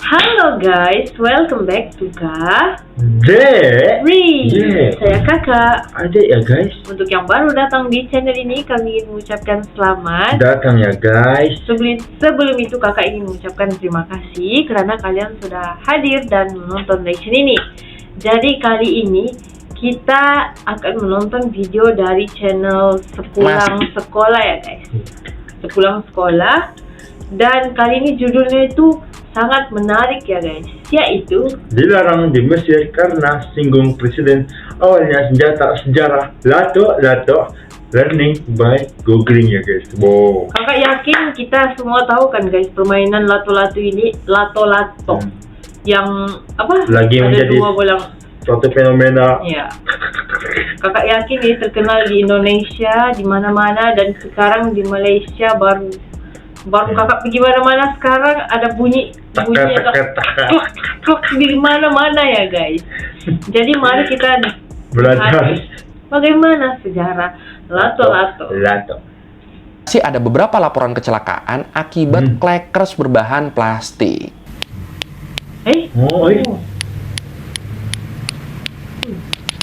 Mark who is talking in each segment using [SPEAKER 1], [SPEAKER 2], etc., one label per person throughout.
[SPEAKER 1] Halo guys, welcome back to
[SPEAKER 2] Dek.
[SPEAKER 1] Ri.
[SPEAKER 2] Yeah.
[SPEAKER 1] Saya Kakak.
[SPEAKER 2] Adik ya guys.
[SPEAKER 1] Untuk yang baru datang di channel ini, kami ingin mengucapkan selamat.
[SPEAKER 2] Datang ya guys.
[SPEAKER 1] Sebelum itu Kakak ingin mengucapkan terima kasih karena kalian sudah hadir dan menonton reaction ini. Jadi kali ini kita akan menonton video dari channel Sepulang Sekolah ya guys. Sepulang Sekolah. Dan kali ini judulnya itu sangat menarik ya guys, yaitu
[SPEAKER 2] dilarang di Mesir karena singgung presiden. Awalnya senjata sejarah lato learning by googling ya guys. Wow.
[SPEAKER 1] Kakak yakin kita semua tahu kan guys permainan lato-lato ini, lato-lato yang apa?
[SPEAKER 2] Lagi
[SPEAKER 1] ada
[SPEAKER 2] menjadi
[SPEAKER 1] dua bola.
[SPEAKER 2] suatu fenomena.
[SPEAKER 1] Ya. Kakak yakin ini terkenal di Indonesia, di mana-mana, dan sekarang di Malaysia baru kakak pergi mana-mana sekarang ada bunyi klok di mana-mana ya guys. Jadi mari kita
[SPEAKER 2] belajar
[SPEAKER 1] bagaimana sejarah lato-lato.
[SPEAKER 3] Masih ada beberapa laporan kecelakaan akibat clackers berbahan plastik.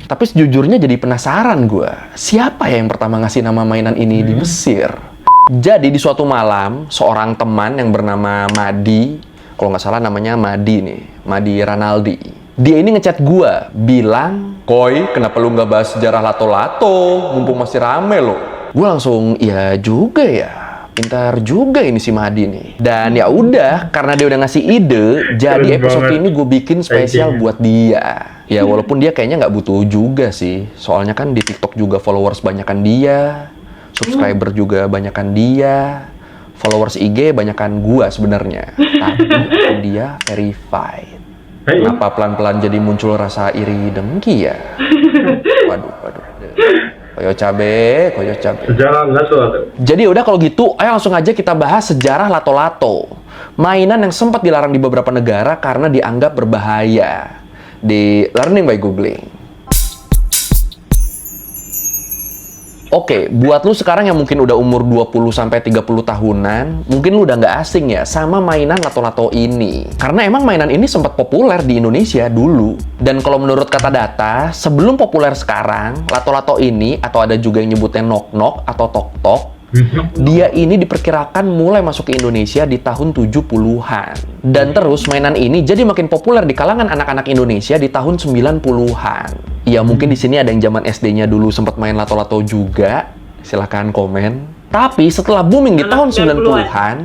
[SPEAKER 3] Tapi sejujurnya jadi penasaran gue, siapa ya yang pertama ngasih nama mainan ini di Mesir? Jadi di suatu malam, seorang teman yang bernama Madi, kalau nggak salah namanya Madi nih, Madi Ranaldi. Dia ini ngechat gua, bilang, "Koi, kenapa lu nggak bahas sejarah lato-lato, mumpung masih rame lo?" Gua langsung, iya juga ya, pintar juga ini si Madi nih. Dan ya udah, karena dia udah ngasih ide, jadi episode ini gue bikin spesial buat dia. Ya walaupun dia kayaknya nggak butuh juga sih, soalnya kan di TikTok juga followers banyakan dia. Subscriber juga banyakan dia, followers IG banyakan gua sebenarnya. Tapi dia verified. Kenapa pelan-pelan jadi muncul rasa iri dengki ya? Waduh. Koyo cabe.
[SPEAKER 2] Sejarah lato-lato.
[SPEAKER 3] Jadi udah kalau gitu, ayo langsung aja kita bahas sejarah lato-lato. Mainan yang sempat dilarang di beberapa negara karena dianggap berbahaya. Di Learning by Googling. Oke, buat lu sekarang yang mungkin udah umur 20-30 tahunan, mungkin lu udah nggak asing ya sama mainan lato-lato ini. Karena emang mainan ini sempat populer di Indonesia dulu. Dan kalau menurut kata data, sebelum populer sekarang, lato-lato ini, atau ada juga yang nyebutnya nok-nok atau tok-tok, dia ini diperkirakan mulai masuk ke Indonesia di tahun 70-an. Dan terus mainan ini jadi makin populer di kalangan anak-anak Indonesia di tahun 90-an. Ya mungkin di sini ada yang zaman SD-nya dulu sempat main lato-lato juga. Silahkan komen. Tapi setelah booming di tahun 90-an,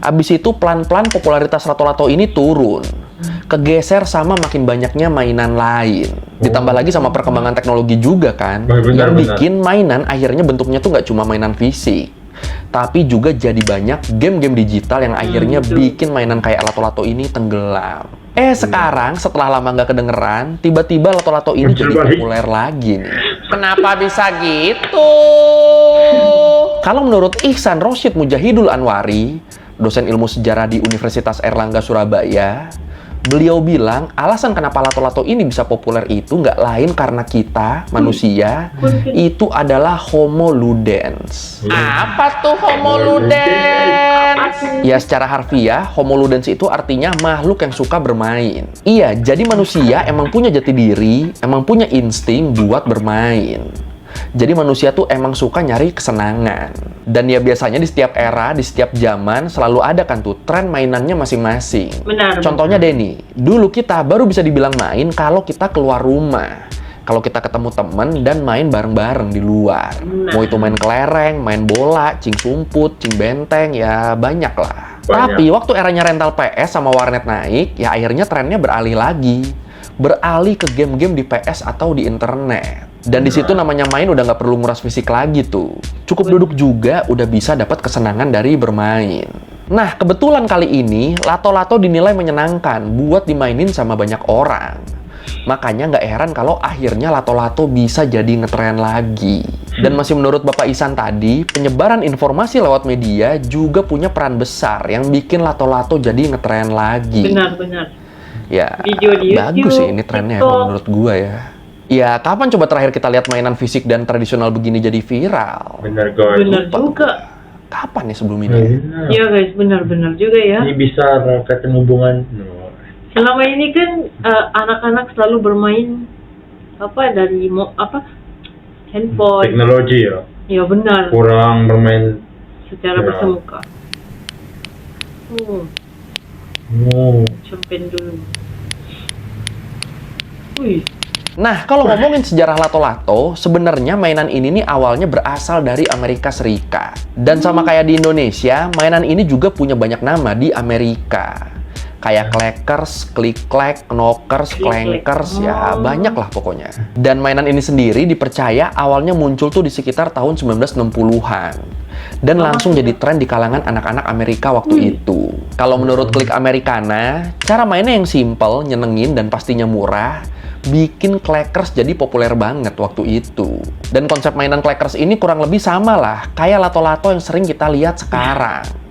[SPEAKER 3] abis itu pelan-pelan popularitas lato-lato ini turun. Kegeser sama makin banyaknya mainan lain. Ditambah lagi sama perkembangan teknologi juga kan. Yang bikin mainan akhirnya bentuknya tuh nggak cuma mainan fisik, tapi juga jadi banyak game-game digital yang akhirnya bikin mainan kayak lato-lato ini tenggelam. Sekarang setelah lama nggak kedengeran, tiba-tiba lato-lato ini jadi populer lagi nih. Kenapa bisa gitu? Kalau menurut Ihsan Rosyid Mujahidul Anwari, dosen ilmu sejarah di Universitas Airlangga Surabaya, beliau bilang alasan kenapa lato-lato ini bisa populer itu nggak lain karena kita, manusia, itu adalah Homo ludens. Apa tuh Homo ludens? Ya secara harfiah, Homo ludens itu artinya makhluk yang suka bermain. Iya, jadi manusia emang punya jati diri, emang punya insting buat bermain. Jadi manusia tuh emang suka nyari kesenangan. Dan ya biasanya di setiap era, di setiap zaman selalu ada kan tuh tren mainannya masing-masing. Contohnya deh nih, dulu kita baru bisa dibilang main kalau kita keluar rumah. Kalau kita ketemu temen dan main bareng-bareng di luar. Mau itu main kelereng, main bola, cing sumput, cing benteng, ya banyak lah. Tapi waktu eranya rental PS sama warnet naik, ya akhirnya trennya beralih lagi. Beralih ke game-game di PS atau di internet. Dan di situ namanya main udah nggak perlu nguras fisik lagi tuh. Cukup duduk juga udah bisa dapat kesenangan dari bermain. Nah, kebetulan kali ini lato-lato dinilai menyenangkan buat dimainin sama banyak orang. Makanya nggak heran kalau akhirnya lato-lato bisa jadi ngetren lagi. Dan masih menurut Bapak Ihsan tadi, penyebaran informasi lewat media juga punya peran besar yang bikin lato-lato jadi ngetren lagi.
[SPEAKER 1] Benar.
[SPEAKER 3] Ya,
[SPEAKER 1] video di
[SPEAKER 3] bagus sih ini trennya emang menurut gua ya. Ya, kapan coba terakhir kita lihat mainan fisik dan tradisional begini jadi viral?
[SPEAKER 2] Bener guys.
[SPEAKER 1] Bener juga.
[SPEAKER 3] Kapan ya sebelum ini?
[SPEAKER 1] Iya guys, benar-benar juga ya.
[SPEAKER 2] Ini bisa rakatan hubungan.
[SPEAKER 1] Selama ini kan anak-anak selalu bermain dari handphone.
[SPEAKER 2] Teknologi ya.
[SPEAKER 1] Ya benar.
[SPEAKER 2] Kurang bermain.
[SPEAKER 1] Secara
[SPEAKER 2] Ya.
[SPEAKER 1] bersemuka. Champagne dulu. Wih.
[SPEAKER 3] Nah, kalau ngomongin sejarah lato-lato, sebenarnya mainan ini nih awalnya berasal dari Amerika Serikat. Dan sama kayak di Indonesia, mainan ini juga punya banyak nama di Amerika. Kayak Clackers, Click-Clack, Knockers, Clankers, ya banyak lah pokoknya. Dan mainan ini sendiri dipercaya awalnya muncul tuh di sekitar tahun 1960-an. Dan langsung jadi tren di kalangan anak-anak Amerika waktu itu. Kalau menurut Klik Americana, cara mainnya yang simple, nyenengin, dan pastinya murah, bikin Clackers jadi populer banget waktu itu. Dan konsep mainan Clackers ini kurang lebih sama lah, kayak lato-lato yang sering kita lihat sekarang.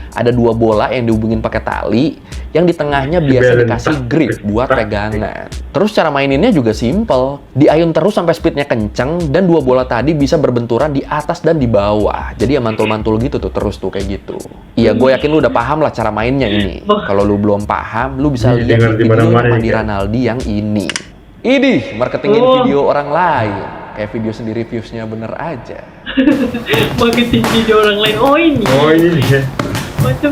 [SPEAKER 3] Ada 2 bola yang dihubungin pakai tali, yang di tengahnya biasa dikasih grip buat pegangan. Terus cara maininnya juga simple, diayun terus sampai speednya kenceng, dan 2 bola tadi bisa berbenturan di atas dan di bawah. Jadi ya mantul-mantul gitu tuh terus tuh kayak gitu. Iya, gue yakin lu udah paham lah cara mainnya ini. Kalau lu belum paham, lu bisa lihat di video Mandi Ranaldi yang ini. Idih, marketingin video orang lain. Kayak video sendiri viewsnya bener aja.
[SPEAKER 1] Marketing video orang lain. Oh ini
[SPEAKER 2] dia.
[SPEAKER 1] Macam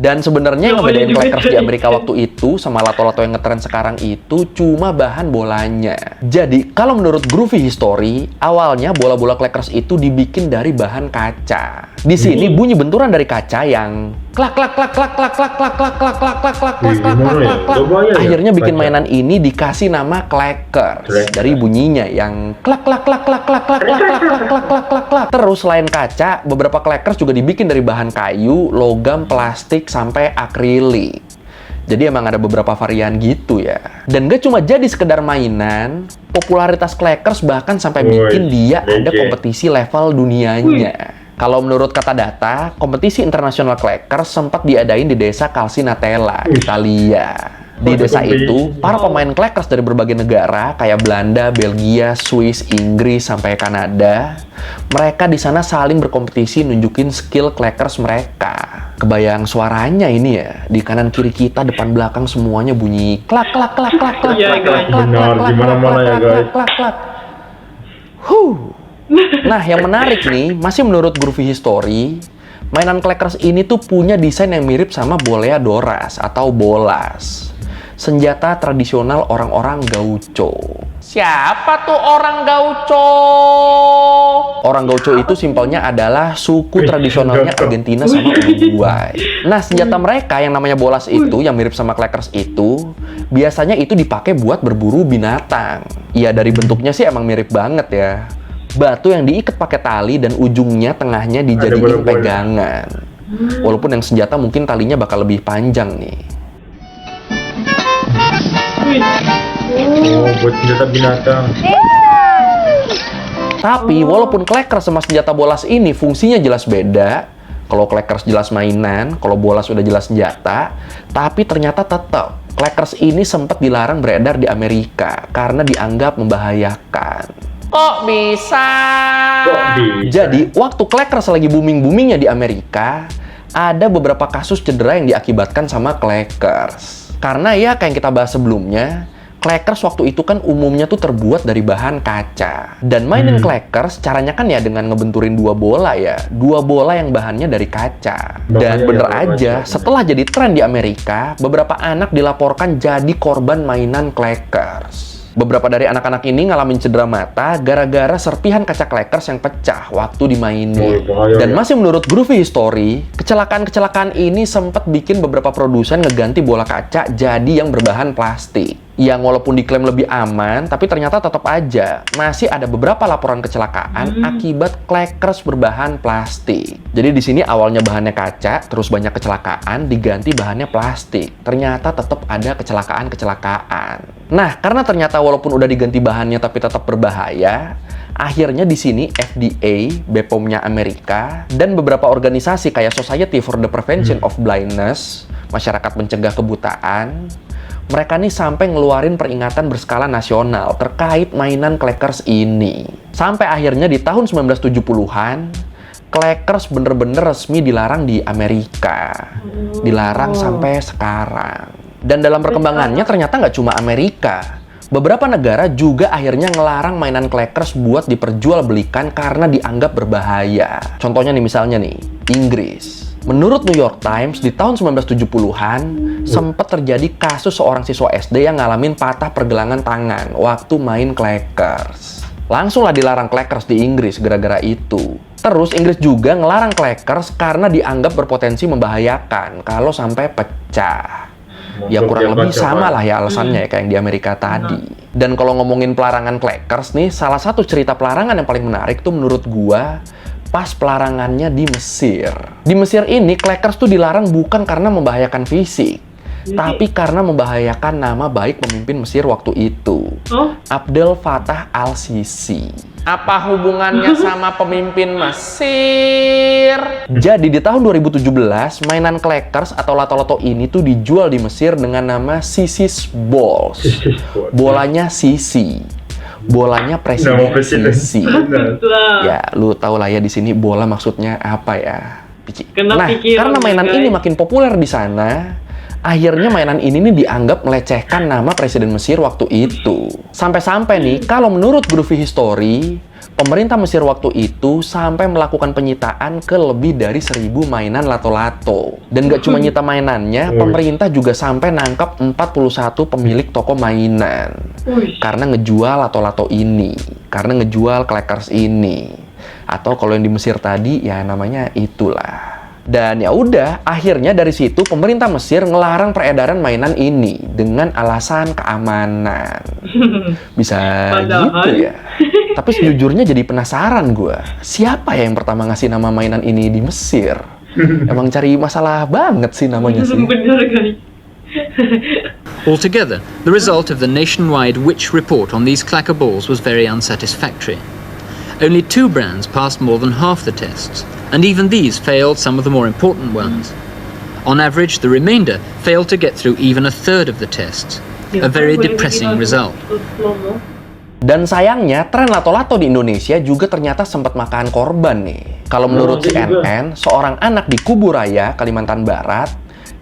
[SPEAKER 3] Dan sebenarnya yang ngebedain
[SPEAKER 1] juga.
[SPEAKER 3] Clackers di Amerika waktu itu sama lato-lato yang ngetren sekarang itu cuma bahan bolanya. Jadi, kalau menurut Groovy History, awalnya bola-bola Clackers itu dibikin dari bahan kaca. Di sini bunyi benturan dari kaca yang klak klak klak klak klak klak klak klak klak klak klak klak klak klak klak klak. Akhirnya bikin mainan ini dikasih nama Clackers dari bunyinya yang klak klak klak klak klak klak klak klak klak klak klak klak klak. Terus selain kaca, beberapa Clackers juga dibikin dari bahan kayu, logam, plastik, sampai akrilik. Jadi emang ada beberapa varian gitu ya. Dan gak cuma jadi sekedar mainan, popularitas Clackers bahkan sampai bikin dia ada kompetisi level dunianya. Kalau menurut kata data, kompetisi internasional Clackers sempat diadain di desa Calcinatella, Italia. Di desa itu, para pemain Clackers dari berbagai negara kayak Belanda, Belgia, Swiss, Inggris, sampai Kanada, mereka di sana saling berkompetisi nunjukin skill Clackers mereka. Kebayang suaranya ini ya, di kanan kiri kita, depan belakang semuanya bunyi klak klak klak klak klak klak klak klak klak klak klak. Nah, yang menarik nih, masih menurut Groovy History, mainan Clackers ini tuh punya desain yang mirip sama boleadoras atau bolas. Senjata tradisional orang-orang Gaucho. Siapa tuh orang Gaucho? Orang Gaucho itu simpelnya adalah suku tradisionalnya Argentina sama Uruguay. Nah, senjata mereka yang namanya bolas itu, yang mirip sama Clackers itu, biasanya itu dipakai buat berburu binatang. Ya, dari bentuknya sih emang mirip banget ya. Batu yang diikat pakai tali dan ujungnya tengahnya dijadiin pegangan. Walaupun yang senjata mungkin talinya bakal lebih panjang nih.
[SPEAKER 2] Buat senjata binatang.
[SPEAKER 3] Tapi walaupun Clackers sama senjata bolas ini fungsinya jelas beda. Kalau Clackers jelas mainan, kalau bolas udah jelas senjata. Tapi ternyata tetap Clackers ini sempat dilarang beredar di Amerika karena dianggap membahayakan. Kok bisa? Jadi, waktu Clackers lagi booming-boomingnya di Amerika, ada beberapa kasus cedera yang diakibatkan sama Clackers. Karena ya, kayak yang kita bahas sebelumnya, Clackers waktu itu kan umumnya tuh terbuat dari bahan kaca. Dan mainin Clackers, caranya kan ya dengan ngebenturin 2 bola ya. 2 bola yang bahannya dari kaca. Dan bener aja, setelah jadi tren di Amerika, beberapa anak dilaporkan jadi korban mainan Clackers. Beberapa dari anak-anak ini ngalamin cedera mata gara-gara serpihan kaca Clackers yang pecah waktu dimainin. Dan masih menurut Groovy History, kecelakaan-kecelakaan ini sempat bikin beberapa produsen ngeganti bola kaca jadi yang berbahan plastik. Yang walaupun diklaim lebih aman, tapi ternyata tetap aja masih ada beberapa laporan kecelakaan akibat Clackers berbahan plastik. Jadi di sini awalnya bahannya kaca, terus banyak kecelakaan diganti bahannya plastik. Ternyata tetap ada kecelakaan-kecelakaan. Nah, karena ternyata walaupun udah diganti bahannya tapi tetap berbahaya, akhirnya di sini FDA, BPOM-nya Amerika, dan beberapa organisasi kayak Society for the Prevention of Blindness, masyarakat mencegah kebutaan, mereka nih sampai ngeluarin peringatan berskala nasional terkait mainan Clackers ini. Sampai akhirnya di tahun 1970-an, Clackers bener-bener resmi dilarang di Amerika. Dilarang sampai sekarang. Dan dalam perkembangannya ternyata nggak cuma Amerika. Beberapa negara juga akhirnya ngelarang mainan clackers buat diperjualbelikan karena dianggap berbahaya. Contohnya nih misalnya nih, Inggris. Menurut New York Times, di tahun 1970-an, sempat terjadi kasus seorang siswa SD yang ngalamin patah pergelangan tangan waktu main clackers. Langsunglah dilarang clackers di Inggris gara-gara itu. Terus Inggris juga ngelarang clackers karena dianggap berpotensi membahayakan kalau sampai pecah. Ya kurang lebih sama lah ya alasannya ya kayak yang di Amerika tadi. Dan kalau ngomongin pelarangan clackers nih, salah satu cerita pelarangan yang paling menarik tuh menurut gua pas pelarangannya di Mesir. Di Mesir ini clackers tuh dilarang bukan karena membahayakan fisik, tapi karena membahayakan nama baik pemimpin Mesir waktu itu, Abdel Fattah al-Sisi. Apa hubungannya sama pemimpin Mesir? Jadi di tahun 2017, mainan clackers atau lato-lato ini tuh dijual di Mesir dengan nama Sisi's Balls. Bolanya Sisi. Bolanya Presiden Sisi. Ya, lu tau lah ya di sini bola maksudnya apa ya, Pici. Nah, karena mainan ini makin populer di sana, akhirnya mainan ini nih dianggap melecehkan nama Presiden Mesir waktu itu. Sampai-sampai nih, kalau menurut Groovy History, pemerintah Mesir waktu itu sampai melakukan penyitaan ke lebih dari 1.000 mainan lato-lato. Dan gak cuma nyita mainannya, pemerintah juga sampai nangkap 41 pemilik toko mainan. Karena ngejual lato-lato ini, karena ngejual clackers ini. Atau kalau yang di Mesir tadi, ya namanya itulah. Dan ya udah, akhirnya dari situ pemerintah Mesir ngelarang peredaran mainan ini dengan alasan keamanan. Bisa gitu ya. Tapi sejujurnya jadi penasaran gue, siapa ya yang pertama ngasih nama mainan ini di Mesir? Emang cari masalah banget sih namanya sih.
[SPEAKER 1] Bener guys.
[SPEAKER 4] Altogether, the result of the nationwide Which report on these clacker balls was very unsatisfactory. Only 2 brands passed more than half the tests, and even these failed some of the more important ones. On average, the remainder failed to get through even a third of the tests, a very depressing result.
[SPEAKER 3] Dan sayangnya, tren lato-lato di Indonesia juga ternyata sempat makan korban nih. Kalau menurut CNN, seorang anak di Kuburaya, Kalimantan Barat,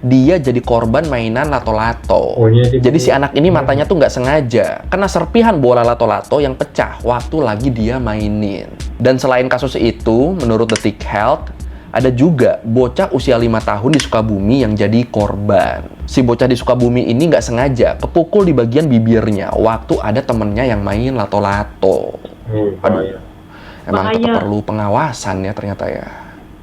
[SPEAKER 3] dia jadi korban mainan lato-lato. Jadi si anak ini matanya tuh nggak sengaja kena serpihan bola lato-lato yang pecah waktu lagi dia mainin. Dan selain kasus itu, menurut Detik Health, ada juga bocah usia 5 tahun di Sukabumi yang jadi korban. Si bocah di Sukabumi ini nggak sengaja kepukul di bagian bibirnya waktu ada temennya yang main lato-lato. Aduh, emang tetap perlu pengawasan ya ternyata ya.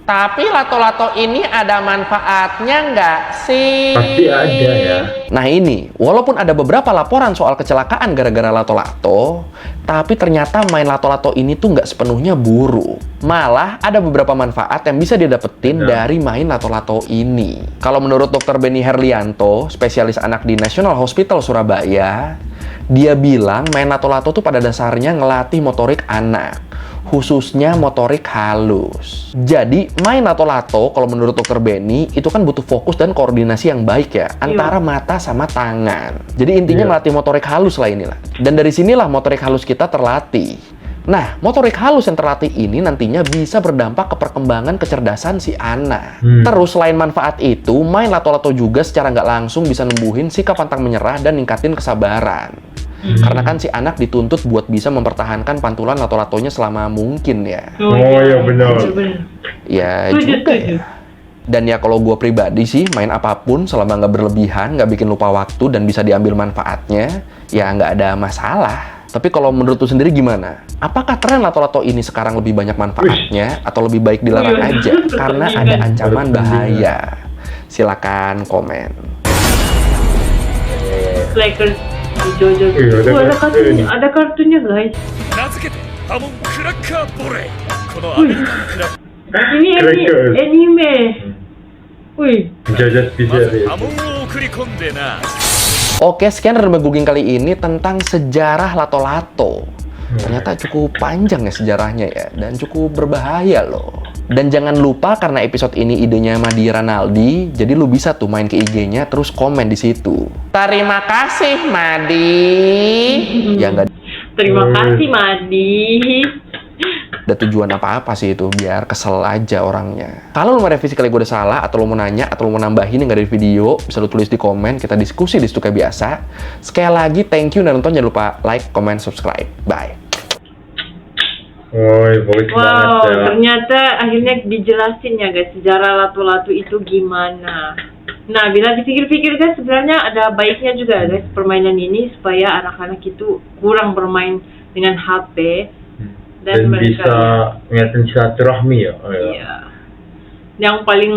[SPEAKER 3] Tapi lato-lato ini ada manfaatnya nggak sih?
[SPEAKER 2] Pasti ada ya.
[SPEAKER 3] Nah ini, walaupun ada beberapa laporan soal kecelakaan gara-gara lato-lato, tapi ternyata main lato-lato ini tuh nggak sepenuhnya buruk. Malah ada beberapa manfaat yang bisa didapetin dari main lato-lato ini. Kalau menurut Dr. Benny Herlianto, spesialis anak di National Hospital Surabaya, dia bilang main lato-lato tuh pada dasarnya ngelatih motorik anak, khususnya motorik halus. Jadi, main lato-lato kalau menurut Dr. Benny itu kan butuh fokus dan koordinasi yang baik ya antara mata sama tangan. Jadi intinya ngelatih motorik halus lah inilah. Dan dari sinilah motorik halus kita terlatih. Nah, motorik halus yang terlatih ini nantinya bisa berdampak ke perkembangan kecerdasan si anak. Terus selain manfaat itu, main lato-lato juga secara nggak langsung bisa numbuhin sikap pantang menyerah dan ningkatin kesabaran. Karena kan si anak dituntut buat bisa mempertahankan pantulan lato-latonya selama mungkin ya.
[SPEAKER 2] Oh ya benar.
[SPEAKER 3] Ya juga ya. Dan ya kalau gue pribadi sih, main apapun selama nggak berlebihan, nggak bikin lupa waktu dan bisa diambil manfaatnya, ya nggak ada masalah. Tapi kalau menurut lu sendiri gimana? Apakah tren lato-lato ini sekarang lebih banyak manfaatnya atau lebih baik dilarang aja karena ada ancaman bahaya? Silakan komen.
[SPEAKER 1] Clackers Jojo. Ada kartunya guys. Ini anime. Wih.
[SPEAKER 2] Jajat bisa ya.
[SPEAKER 3] Oke, sekian Rembang Googling kali ini tentang sejarah lato-lato. Ternyata cukup panjang ya sejarahnya ya, dan cukup berbahaya loh. Dan jangan lupa karena episode ini idenya Madi Ranaldi, jadi lu bisa tuh main ke IG-nya terus komen di situ. Terima kasih Madi. Ya enggak.
[SPEAKER 1] Terima kasih Madi.
[SPEAKER 3] ada tujuan apa-apa sih itu, biar kesel aja orangnya. Kalau lu mau revisi kali gue udah salah, atau lu mau nanya, atau lu mau nambahin yang gak ada di video, bisa lu tulis di komen, kita diskusi di situ kayak biasa. Sekali lagi, thank you, dan nonton jangan lupa like, comment, subscribe. Bye.
[SPEAKER 2] Woi, bagus banget
[SPEAKER 1] Wow,
[SPEAKER 2] ya.
[SPEAKER 1] ternyata akhirnya dijelasin ya guys, sejarah lato-lato itu gimana. Nah, bila dipikir-pikir guys, sebenarnya ada baiknya juga guys permainan ini, supaya anak-anak itu kurang bermain dengan HP.
[SPEAKER 2] Dan bisa ngeliatin silaturahmi ya. Oh, ya.
[SPEAKER 1] Iya. Yang paling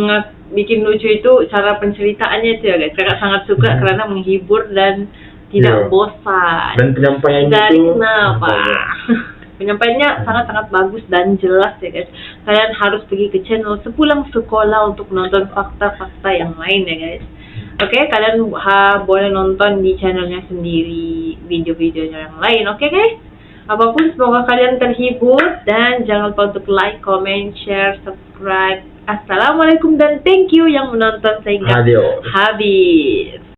[SPEAKER 1] bikin lucu itu cara penceritaannya itu ya guys. Kakak sangat suka karena menghibur dan tidak
[SPEAKER 2] Iya.
[SPEAKER 1] bosan.
[SPEAKER 2] Dan penyampaiannya
[SPEAKER 1] Dari
[SPEAKER 2] itu
[SPEAKER 1] kenapa? Penyampaiannya sangat-sangat bagus dan jelas ya guys. Kalian harus pergi ke channel sepulang sekolah untuk nonton fakta-fakta yang lain ya guys. Oke, kalian boleh nonton di channelnya sendiri video-videonya yang lain. Oke guys? Apapun, semoga kalian terhibur dan jangan lupa untuk like, comment, share, subscribe. Assalamualaikum dan thank you yang menonton sehingga
[SPEAKER 2] Adios.
[SPEAKER 1] habis.